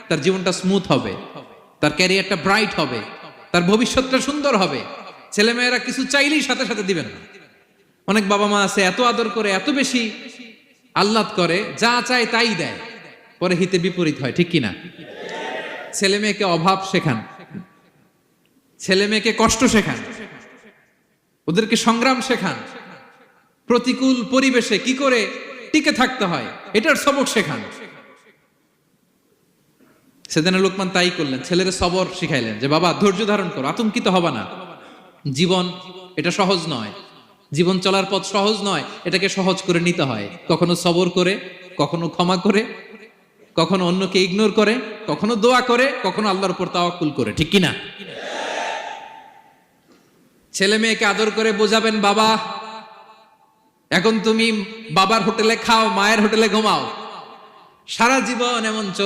তার জীবনটা স্মুথ হবে, তার ক্যারিয়ারটা ব্রাইট হবে, তার ভবিষ্যৎটা সুন্দর হবে। ছেলেমেয়েরা কিছু চাইলেই সাথে সাথে দিবেন না। অনেক বাবা মা আছে এত আদর করে, এত বেশি আহ্লাদ করে, যা চায় তাই দেয়, পরে হিতে বিপরীত হয়, ঠিক কিনা? ছেলে মেয়েকে অভাব শেখান, ছেলে মেয়েকে কষ্ট শেখান, ওদেরকে সংগ্রাম শেখান, প্রতিকূল পরিবেশে কি করে টিকে থাকতে হয় এটার সবক শেখান। সেদিন লোকমান তাই করলেন, ছেলের সবর শিখাইলেন যে বাবা ধৈর্য ধারণ করো, আতঙ্কিত হবা না। জীবন এটা সহজ নয়, জীবন চলার পথ সহজ নয়, এটাকে সহজ করে নিতে হয়। কখনো সবর করে, কখনো ক্ষমা করে, কখনো অন্যকে ইগনোর করে, কখনো দোয়া করে, কখনো আল্লাহর উপর তাওয়াক্কুল করে, ঠিক কিনা? ছেলে মেয়েকে আদর করে বোঝাবেন, বাবা এখন তুমি বাবার হোটেলে খাও, মায়ের হোটেলে ঘুমাও, সারা জীবন এমন চলবে।